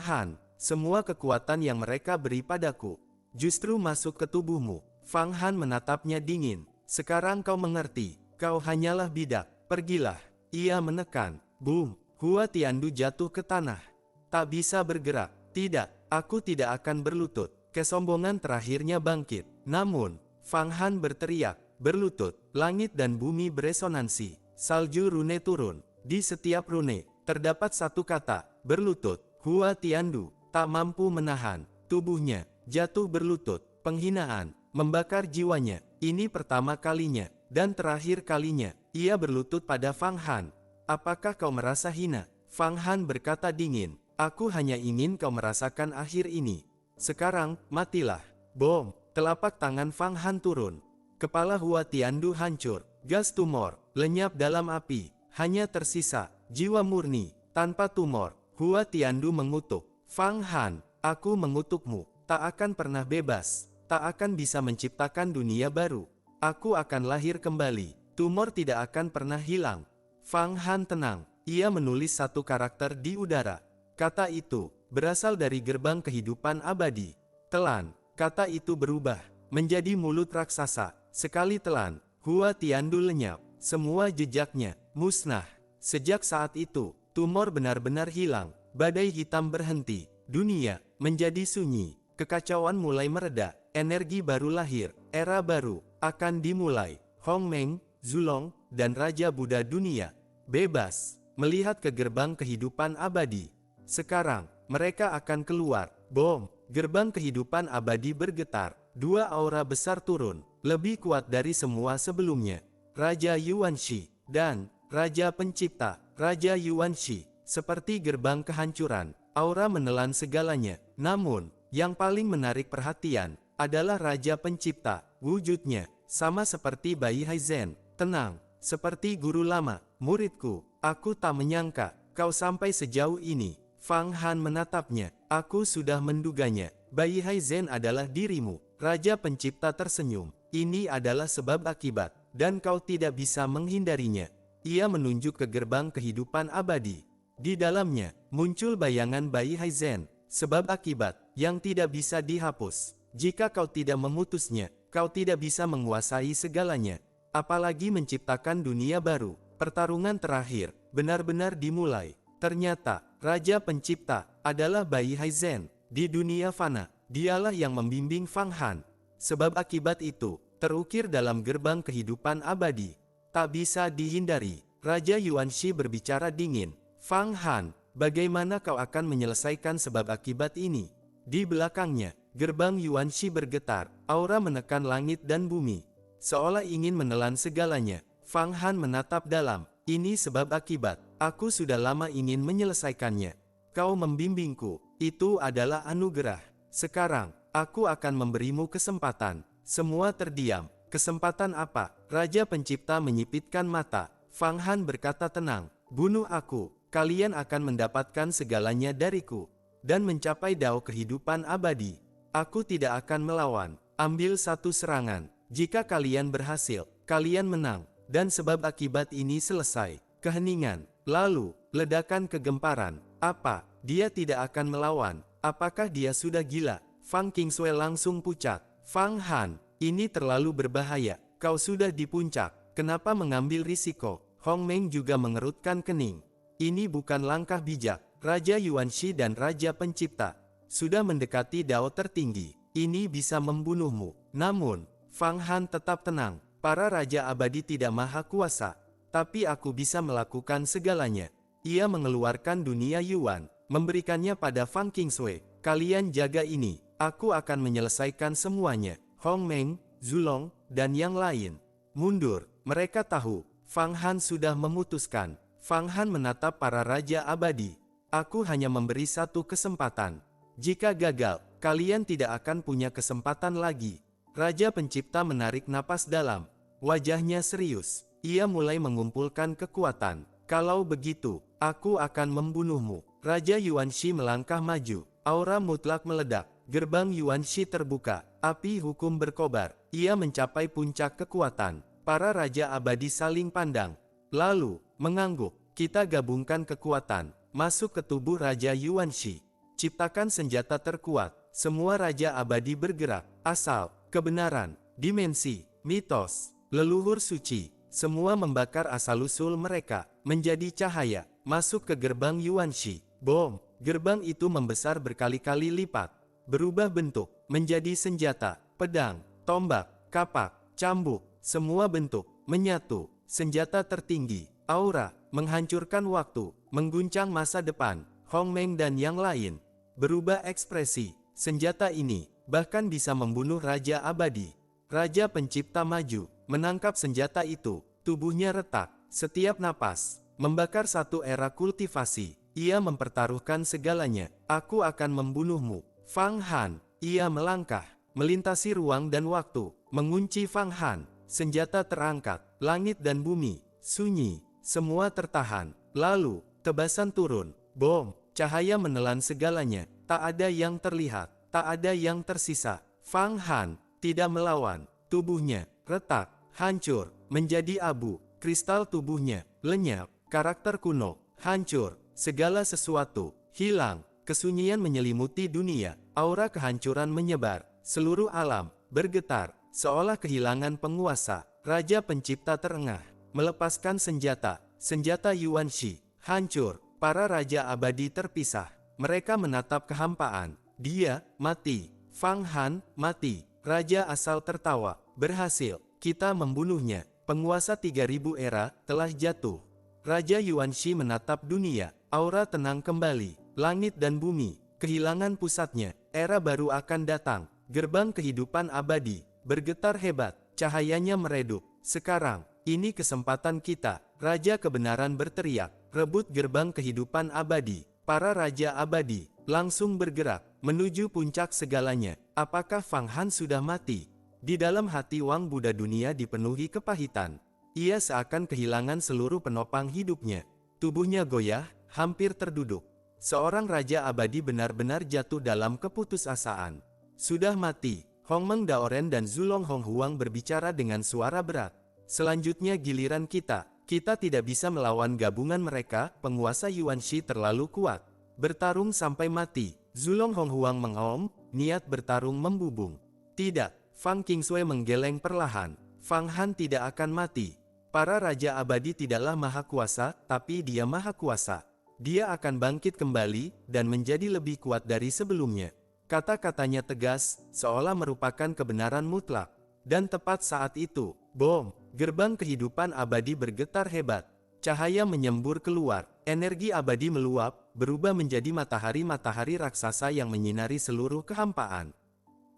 Han, semua kekuatan yang mereka beri padaku, justru masuk ke tubuhmu. Fang Han menatapnya dingin. Sekarang kau mengerti, kau hanyalah bidak, pergilah. Ia menekan. Boom, Hua Tiandu jatuh ke tanah. Tak bisa bergerak. Tidak, aku tidak akan berlutut. Kesombongan terakhirnya bangkit. Namun, Fang Han berteriak, berlutut. Langit dan bumi beresonansi. Salju rune turun. Di setiap rune, terdapat satu kata, berlutut. Hua Tiandu tak mampu menahan. Tubuhnya jatuh berlutut. Penghinaan membakar jiwanya. Ini pertama kalinya, dan terakhir kalinya, ia berlutut pada Fang Han. Apakah kau merasa hina? Fang Han berkata dingin, aku hanya ingin kau merasakan akhir ini. Sekarang, matilah. Bom, telapak tangan Fang Han turun. Kepala Hua Tiandu hancur, gas tumor, lenyap dalam api. Hanya tersisa, jiwa murni, tanpa tumor. Hua Tiandu mengutuk, Fang Han, aku mengutukmu, tak akan pernah bebas. Tak akan bisa menciptakan dunia baru. Aku akan lahir kembali. Tumor tidak akan pernah hilang. Fang Han tenang. Ia menulis satu karakter di udara. Kata itu berasal dari gerbang kehidupan abadi. Telan. Kata itu berubah menjadi mulut raksasa. Sekali telan, Hua Tiandu lenyap. Semua jejaknya musnah. Sejak saat itu, tumor benar-benar hilang. Badai hitam berhenti. Dunia menjadi sunyi. Kekacauan mulai mereda. Energi baru lahir, era baru akan dimulai. Hong Meng, Zulong, dan Raja Buddha dunia bebas melihat ke gerbang kehidupan abadi. Sekarang, mereka akan keluar. Bom, gerbang kehidupan abadi bergetar. Dua aura besar turun, lebih kuat dari semua sebelumnya. Raja Yuanshi dan Raja Pencipta. Raja Yuanshi, seperti gerbang kehancuran, aura menelan segalanya. Namun, yang paling menarik perhatian adalah Raja Pencipta. Wujudnya sama seperti Bai Haizen, tenang, seperti guru lama. Muridku, aku tak menyangka kau sampai sejauh ini. Fang Han menatapnya. Aku sudah menduganya. Bai Haizen adalah dirimu. Raja Pencipta tersenyum. Ini adalah sebab akibat, dan kau tidak bisa menghindarinya. Ia menunjuk ke gerbang kehidupan abadi. Di dalamnya muncul bayangan Bai Haizen. Sebab akibat yang tidak bisa dihapus. Jika kau tidak memutusnya, kau tidak bisa menguasai segalanya. Apalagi menciptakan dunia baru. Pertarungan terakhir benar-benar dimulai. Ternyata, Raja Pencipta adalah Bai Haizen. Di dunia fana, dialah yang membimbing Fang Han. Sebab akibat itu terukir dalam gerbang kehidupan abadi. Tak bisa dihindari. Raja Yuanshi berbicara dingin. Fang Han, bagaimana kau akan menyelesaikan sebab akibat ini? Di belakangnya, gerbang Yuanshi bergetar, aura menekan langit dan bumi. Seolah ingin menelan segalanya. Fang Han menatap dalam. Ini sebab akibat. Aku sudah lama ingin menyelesaikannya. Kau membimbingku. Itu adalah anugerah. Sekarang, aku akan memberimu kesempatan. Semua terdiam. Kesempatan apa? Raja Pencipta menyipitkan mata. Fang Han berkata tenang. Bunuh aku. Kalian akan mendapatkan segalanya dariku. Dan mencapai dao kehidupan abadi. Aku tidak akan melawan. Ambil satu serangan. Jika kalian berhasil, kalian menang. Dan sebab akibat ini selesai. Keheningan. Lalu, ledakan kegemparan. Apa? Dia tidak akan melawan. Apakah dia sudah gila? Fang Qingshui langsung pucat. Fang Han, ini terlalu berbahaya. Kau sudah di puncak. Kenapa mengambil risiko? Hong Meng juga mengerutkan kening. Ini bukan langkah bijak. Raja Yuanshi dan Raja Pencipta sudah mendekati dao tertinggi. Ini bisa membunuhmu. Namun, Fang Han tetap tenang. Para Raja Abadi tidak maha kuasa. Tapi aku bisa melakukan segalanya. Ia mengeluarkan dunia Yuan, memberikannya pada Fang Qingshui. Kalian jaga ini. Aku akan menyelesaikan semuanya. Hong Meng, Zulong, dan yang lain mundur. Mereka tahu, Fang Han sudah memutuskan. Fang Han menatap para Raja Abadi. Aku hanya memberi satu kesempatan. Jika gagal, kalian tidak akan punya kesempatan lagi. Raja Pencipta menarik napas dalam. Wajahnya serius. Ia mulai mengumpulkan kekuatan. Kalau begitu, aku akan membunuhmu. Raja Yuanshi melangkah maju. Aura mutlak meledak. Gerbang Yuanshi terbuka. Api hukum berkobar. Ia mencapai puncak kekuatan. Para Raja Abadi saling pandang. Lalu, mengangguk. Kita gabungkan kekuatan. Masuk ke tubuh Raja Yuanshi. Ciptakan senjata terkuat. semua raja abadi bergerak. Asal, kebenaran, dimensi, mitos, leluhur suci, semua membakar asal-usul mereka, menjadi cahaya, masuk ke gerbang Yuanshi. Bom, gerbang itu membesar berkali-kali lipat, berubah bentuk, menjadi senjata, pedang, tombak, kapak, cambuk, semua bentuk, menyatu, senjata tertinggi, aura, menghancurkan waktu, mengguncang masa depan, Hongmeng dan yang lain. Berubah ekspresi, senjata ini, bahkan bisa membunuh Raja Abadi. Raja Pencipta maju, menangkap senjata itu, tubuhnya retak, setiap napas, membakar satu era kultivasi. Ia mempertaruhkan segalanya, aku akan membunuhmu. Fang Han, ia melangkah, melintasi ruang dan waktu, mengunci Fang Han, senjata terangkat, langit dan bumi, sunyi, semua tertahan. Lalu, tebasan turun, bom, cahaya menelan segalanya, tak ada yang terlihat, tak ada yang tersisa. Fang Han tidak melawan, tubuhnya retak, hancur, menjadi abu, kristal tubuhnya lenyap, karakter kuno hancur, segala sesuatu hilang, kesunyian menyelimuti dunia, aura kehancuran menyebar, seluruh alam bergetar, seolah kehilangan penguasa. Raja Pencipta terengah, melepaskan senjata, senjata Yuanshi hancur, para raja abadi terpisah, mereka menatap kehampaan. Dia mati, Fang Han mati, raja asal tertawa, berhasil, kita membunuhnya, penguasa 3000 era telah jatuh. Raja Yuanshi menatap dunia, aura tenang kembali, langit dan bumi kehilangan pusatnya, era baru akan datang, gerbang kehidupan abadi bergetar hebat, cahayanya meredup. Sekarang, ini kesempatan kita. Raja kebenaran berteriak, rebut gerbang kehidupan abadi. Para raja abadi langsung bergerak menuju puncak segalanya. Apakah Fang Han sudah mati? Di dalam hati Wang Buddha dunia dipenuhi kepahitan. Ia seakan kehilangan seluruh penopang hidupnya. Tubuhnya goyah, hampir terduduk. Seorang raja abadi benar-benar jatuh dalam keputusasaan. Sudah mati. Hongmeng Daoren dan Zulong Honghuang berbicara dengan suara berat. Selanjutnya giliran kita. Kita tidak bisa melawan gabungan mereka, penguasa Yuanshi terlalu kuat. Bertarung sampai mati. Zulong Honghuang mengaum, niat bertarung membubung. Tidak, Fang Qingshui menggeleng perlahan. Fang Han tidak akan mati. Para raja abadi tidaklah maha kuasa, tapi dia maha kuasa. Dia akan bangkit kembali, dan menjadi lebih kuat dari sebelumnya. Kata-katanya tegas, seolah merupakan kebenaran mutlak. Dan tepat saat itu, bom, gerbang kehidupan abadi bergetar hebat. Cahaya menyembur keluar, energi abadi meluap, berubah menjadi matahari-matahari raksasa yang menyinari seluruh kehampaan.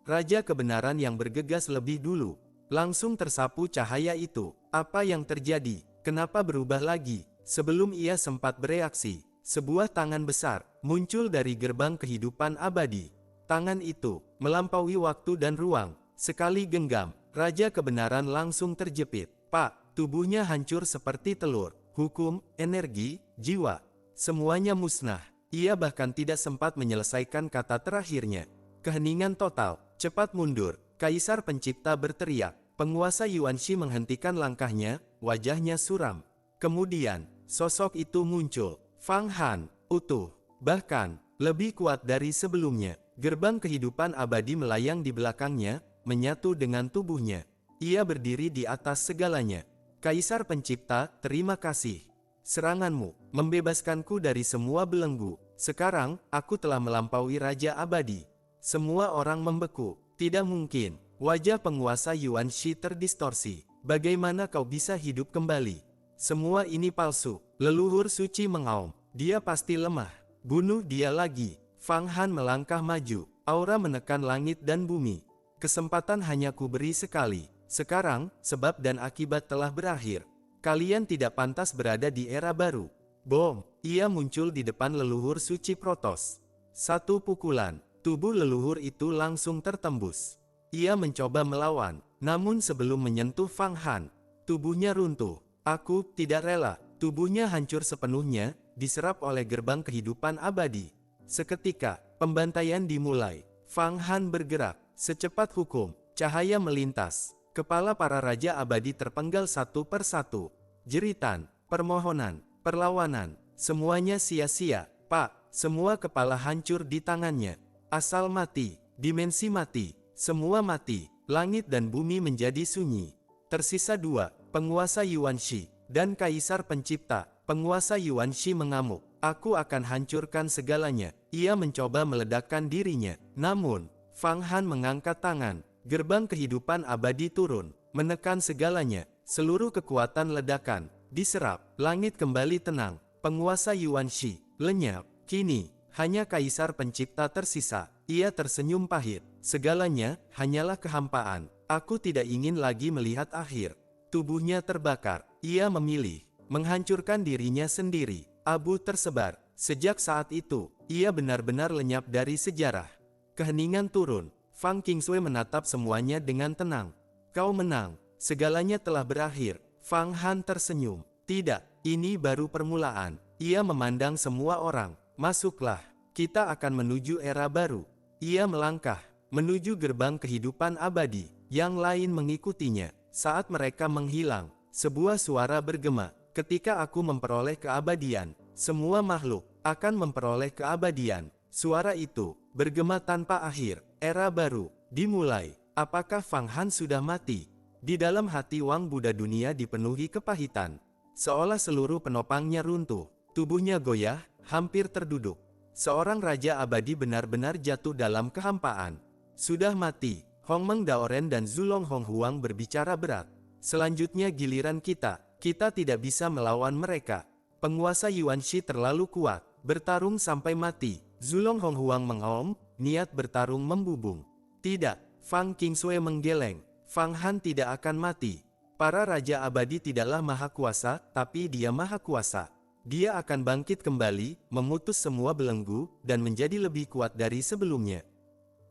Raja kebenaran yang bergegas lebih dulu, langsung tersapu cahaya itu. Apa yang terjadi? Kenapa berubah lagi? Sebelum ia sempat bereaksi, sebuah tangan besar muncul dari gerbang kehidupan abadi. Tangan itu melampaui waktu dan ruang. Sekali genggam, Raja kebenaran langsung terjepit. Pak, tubuhnya hancur seperti telur. Hukum, energi, jiwa, semuanya musnah. Ia bahkan tidak sempat menyelesaikan kata terakhirnya. Keheningan total, cepat mundur. Kaisar Pencipta berteriak. Penguasa Yuanshi menghentikan langkahnya, wajahnya suram. Kemudian, sosok itu muncul. Fang Han, utuh, bahkan lebih kuat dari sebelumnya. Gerbang kehidupan abadi melayang di belakangnya, menyatu dengan tubuhnya. Ia berdiri di atas segalanya. Kaisar Pencipta, terima kasih. Seranganmu membebaskanku dari semua belenggu. Sekarang, aku telah melampaui Raja Abadi. Semua orang membeku. Tidak mungkin. Wajah penguasa Yuanshi terdistorsi. Bagaimana kau bisa hidup kembali? Semua ini palsu. Leluhur suci mengaum. Dia pasti lemah. Bunuh dia lagi. Fang Han melangkah maju, aura menekan langit dan bumi. Kesempatan hanya kuberi sekali. Sekarang, sebab dan akibat telah berakhir. Kalian tidak pantas berada di era baru. Bom, ia muncul di depan leluhur suci Protos. Satu pukulan, tubuh leluhur itu langsung tertembus. Ia mencoba melawan, namun sebelum menyentuh Fang Han, tubuhnya runtuh. Aku tidak rela, tubuhnya hancur sepenuhnya, diserap oleh gerbang kehidupan abadi. Seketika, pembantaian dimulai. Fang Han bergerak, secepat hukum, cahaya melintas. Kepala para raja abadi terpenggal satu persatu. Jeritan, permohonan, perlawanan, semuanya sia-sia. Pak, semua kepala hancur di tangannya. Asal mati, Dimensi mati. Semua mati. Langit dan bumi menjadi sunyi. Tersisa dua, penguasa Yuanshi dan Kaisar Pencipta. Penguasa Yuanshi mengamuk. Aku akan hancurkan segalanya. Ia mencoba meledakkan dirinya. Namun, Fang Han mengangkat tangan. Gerbang kehidupan abadi turun. Menekan segalanya. Seluruh kekuatan ledakan. Diserap. Langit kembali tenang. Penguasa Yuanshi lenyap. Kini, hanya Kaisar Pencipta tersisa. Ia tersenyum pahit. Segalanya hanyalah kehampaan. Aku tidak ingin lagi melihat akhir. Tubuhnya terbakar. Ia memilih menghancurkan dirinya sendiri. Abu tersebar. Sejak saat itu, ia benar-benar lenyap dari sejarah. Keheningan turun. Fang Qingshui menatap semuanya dengan tenang. Kau menang. Segalanya telah berakhir. Fang Han tersenyum. Tidak, ini baru permulaan. Ia memandang semua orang. Masuklah. Kita akan menuju era baru. Ia melangkah menuju gerbang kehidupan abadi. Yang lain mengikutinya. Saat mereka menghilang, sebuah suara bergema. Ketika aku memperoleh keabadian, semua makhluk akan memperoleh keabadian. Suara itu bergema tanpa akhir. Era baru dimulai. Apakah Fang Han sudah mati? Di dalam hati Wang Buddha dunia dipenuhi kepahitan. Seolah seluruh penopangnya runtuh. Tubuhnya goyah, hampir terduduk. Seorang raja abadi benar-benar jatuh dalam kehampaan. Sudah mati. Hongmeng Daoren dan Zulong Honghuang berbicara berat. Selanjutnya giliran kita. Kita tidak bisa melawan mereka. Penguasa Yuanshi terlalu kuat. Bertarung sampai mati. Zulong Honghuang mengaum, niat bertarung membubung. Tidak. Fang Qingshui menggeleng. Fang Han tidak akan mati. Para raja abadi tidaklah maha kuasa, tapi dia maha kuasa. Dia akan bangkit kembali, memutus semua belenggu, dan menjadi lebih kuat dari sebelumnya.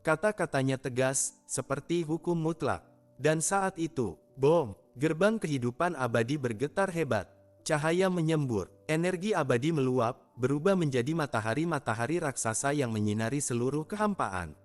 Kata-katanya tegas, seperti hukum mutlak. Dan saat itu, bom, gerbang kehidupan abadi bergetar hebat. Cahaya menyembur, energi abadi meluap, berubah menjadi matahari-matahari raksasa yang menyinari seluruh kehampaan.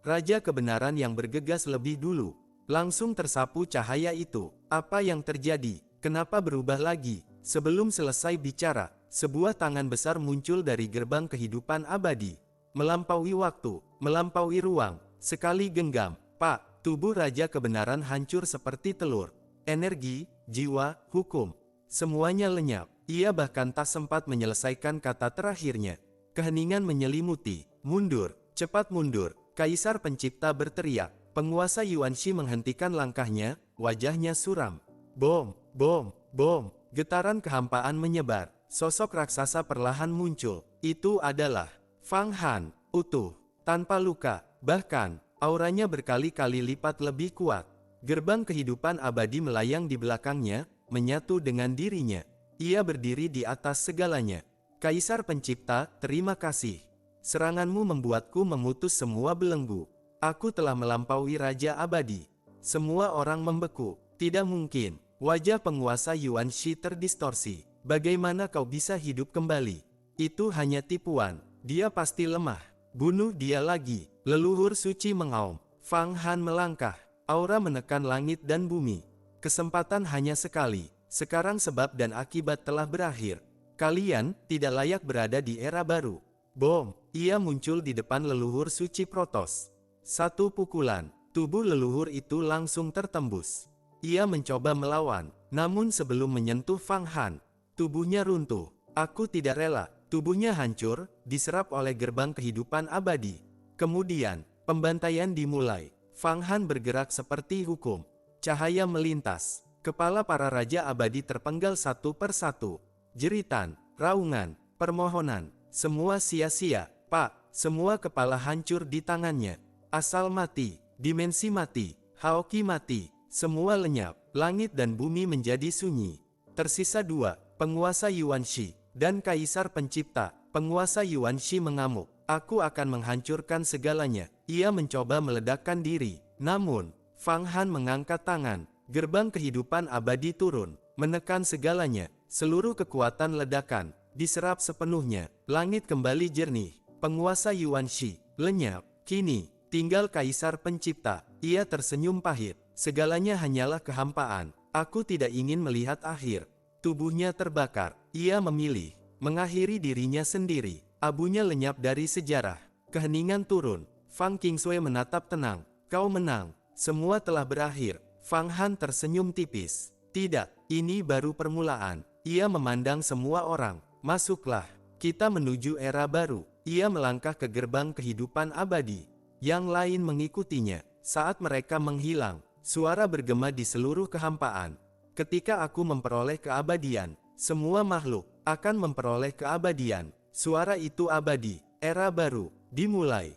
Raja kebenaran yang bergegas lebih dulu, langsung tersapu cahaya itu. Apa yang terjadi? Kenapa berubah lagi? Sebelum selesai bicara, sebuah tangan besar muncul dari gerbang kehidupan abadi. Melampaui waktu, melampaui ruang, sekali genggam, Pak, tubuh Raja Kebenaran hancur seperti telur. Energi, jiwa, hukum, semuanya lenyap. Ia bahkan tak sempat menyelesaikan kata terakhirnya. Keheningan menyelimuti. Mundur, cepat mundur. Kaisar Pencipta berteriak. Penguasa Yuanshi menghentikan langkahnya, wajahnya suram. Bom, bom, bom. Getaran kehampaan menyebar. Sosok raksasa perlahan muncul. Itu adalah Fang Han, utuh, tanpa luka, bahkan auranya berkali-kali lipat lebih kuat. Gerbang kehidupan abadi melayang di belakangnya, menyatu dengan dirinya. Ia berdiri di atas segalanya. Kaisar Pencipta, terima kasih. Seranganmu membuatku memutus semua belenggu. Aku telah melampaui Raja Abadi. Semua orang membeku. Tidak mungkin. Wajah penguasa Yuanshi terdistorsi. Bagaimana kau bisa hidup kembali? Itu hanya tipuan. Dia pasti lemah. Bunuh dia lagi. Leluhur suci mengaum. Fang Han melangkah. Aura menekan langit dan bumi. Kesempatan hanya sekali. Sekarang sebab dan akibat telah berakhir. Kalian tidak layak berada di era baru. Bom. Ia muncul di depan leluhur suci Protos. Satu pukulan. Tubuh leluhur itu langsung tertembus. Ia mencoba melawan. Namun sebelum menyentuh Fang Han, tubuhnya runtuh. Aku tidak rela. Tubuhnya hancur, diserap oleh gerbang kehidupan abadi. Kemudian, pembantaian dimulai. Fang Han bergerak seperti hukum. Cahaya melintas. Kepala para raja abadi terpenggal satu persatu. Jeritan, raungan, permohonan, semua sia-sia. Pak, semua kepala hancur di tangannya. Asal mati, dimensi mati, Haoki mati, semua lenyap. Langit dan bumi menjadi sunyi. Tersisa dua, penguasa Yuanshi dan Kaisar Pencipta. Penguasa Yuanshi mengamuk. Aku akan menghancurkan segalanya. Ia mencoba meledakkan diri. Namun, Fang Han mengangkat tangan. Gerbang kehidupan abadi turun. Menekan segalanya. Seluruh kekuatan ledakan diserap sepenuhnya. Langit kembali jernih. Penguasa Yuanshi lenyap. Kini, tinggal Kaisar Pencipta. Ia tersenyum pahit. Segalanya hanyalah kehampaan. Aku tidak ingin melihat akhir. Tubuhnya terbakar. Ia memilih mengakhiri dirinya sendiri. Abunya lenyap dari sejarah. Keheningan turun. Fang Qingshui menatap tenang. Kau menang. Semua telah berakhir. Fang Han tersenyum tipis. Tidak, ini baru permulaan. Ia memandang semua orang. Masuklah. Kita menuju era baru. Ia melangkah ke gerbang kehidupan abadi. Yang lain mengikutinya. Saat mereka menghilang, suara bergema di seluruh kehampaan. Ketika aku memperoleh keabadian, semua makhluk akan memperoleh keabadian. Suara itu abadi. Era baru dimulai.